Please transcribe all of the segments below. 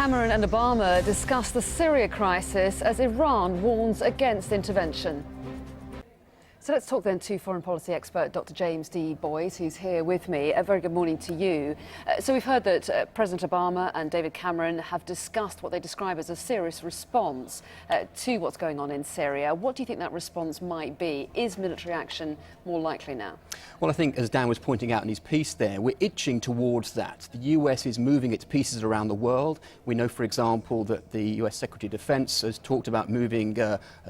Cameron and Obama discuss the Syria crisis as Iran warns against intervention. So let's talk then to foreign policy expert Dr. James D. Boyce, who's here with me. A very good morning to you. So we've heard that President Obama and David Cameron have discussed what they describe as a serious response to what's going on in Syria. What do you think that response might be? Is military action more likely now? Well, I think, as Dan was pointing out in his piece there, we're itching towards that. The US is moving its pieces around the world. We know, for example, that the US Secretary of Defense has talked about moving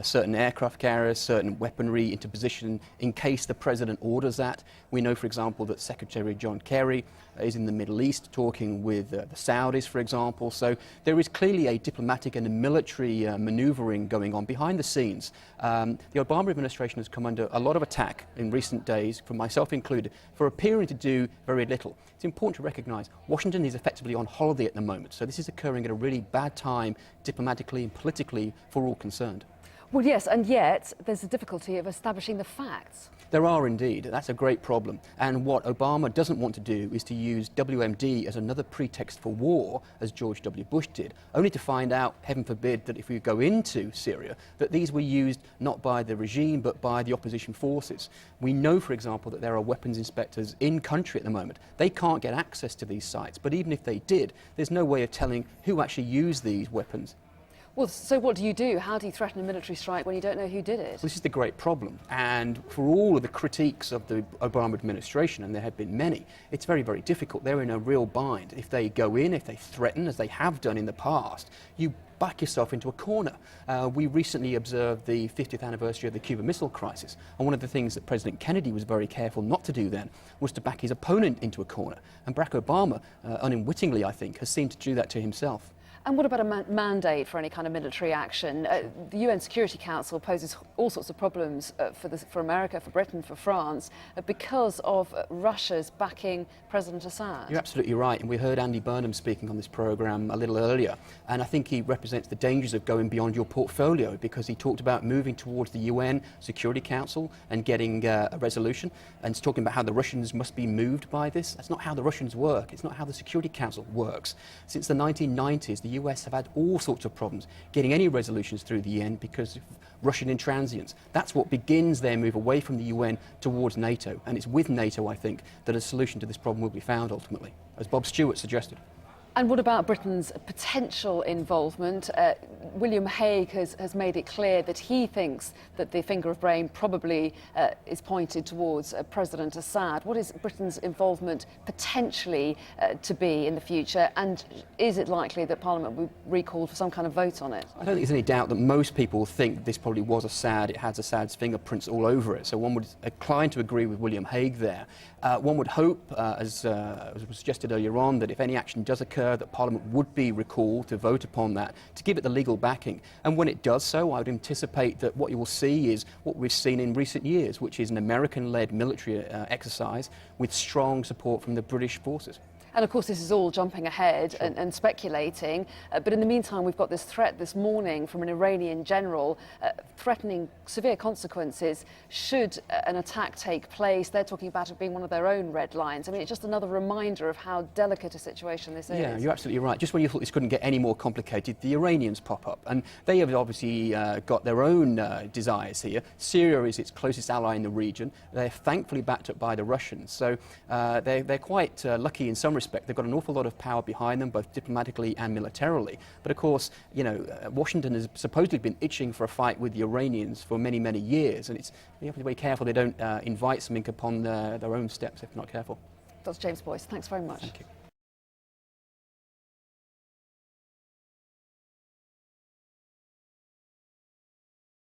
certain aircraft carriers, certain weaponry into position in case the president orders that. We know, for example, that Secretary John Kerry is in the Middle East talking with the Saudis, for example. So there is clearly a diplomatic and a military maneuvering going on behind the scenes. The Obama administration has come under a lot of attack in recent days, for myself included, for appearing to do very little. It's important to recognise Washington is effectively on holiday at the moment, so this is occurring at a really bad time diplomatically and politically for all concerned. Well, yes, and yet there's the difficulty of establishing the facts. There are indeed. That's a great problem. And what Obama doesn't want to do is to use WMD as another pretext for war, as George W. Bush did, only to find out, heaven forbid, that if we go into Syria, that these were used not by the regime but by the opposition forces. We know, for example, that there are weapons inspectors in country at the moment. They can't get access to these sites, but even if they did, there's no way of telling who actually used these weapons. Well, so what do you do? How do you threaten a military strike when you don't know who did it? This is the great problem. And for all of the critiques of the Obama administration, and there have been many, it's very, very difficult. They're in a real bind. If they go in, if they threaten, as they have done in the past, you back yourself into a corner. We recently observed the 50th anniversary of the Cuban Missile Crisis, and one of the things that President Kennedy was very careful not to do then was to back his opponent into a corner. And Barack Obama, unwittingly, I think, has seemed to do that to himself. And what about a mandate for any kind of military action? The UN Security Council poses all sorts of problems for America, for Britain, for France, because of Russia's backing President Assad. You're absolutely right, and we heard Andy Burnham speaking on this programme a little earlier, and I think he represents the dangers of going beyond your portfolio, because he talked about moving towards the UN Security Council and getting a resolution, and he's talking about how the Russians must be moved by this. That's not how the Russians work. It's not how the Security Council works. Since the 1990s, the US have had all sorts of problems getting any resolutions through the UN because of Russian intransigence. That's what begins their move away from the UN towards NATO, and it's with NATO, I think, that a solution to this problem will be found ultimately, as Bob Stewart suggested. And what about Britain's potential involvement? William Hague has made it clear that he thinks that the finger of blame probably is pointed towards President Assad. What is Britain's involvement potentially to be in the future, and is it likely that Parliament will be recalled for some kind of vote on it? I don't think there's any doubt that most people think this probably was Assad. It has Assad's fingerprints all over it, so one would incline to agree with William Hague there. One would hope, as was suggested earlier on, that if any action does occur, that Parliament would be recalled to vote upon that, to give it the legal backing. And when it does so, I would anticipate that what you will see is what we've seen in recent years, which is an American-led military exercise with strong support from the British forces. And of course this is all jumping ahead and speculating, but in the meantime we've got this threat this morning from an Iranian general threatening severe consequences should an attack take place. They're talking about it being one of their own red lines. I mean, it's just another reminder of how delicate a situation this is. Yeah, you're absolutely right. Just when you thought this couldn't get any more complicated, the Iranians pop up, and they have obviously got their own desires here. Syria is its closest ally in the region. They're thankfully backed up by the Russians, so they're quite lucky in some respect. They've got an awful lot of power behind them, both diplomatically and militarily. But of course, you know, Washington has supposedly been itching for a fight with the Iranians for many, many years, and you have to be very careful they don't invite something upon their own steps if not careful. Dr. James Boyce, thanks very much. Thank you.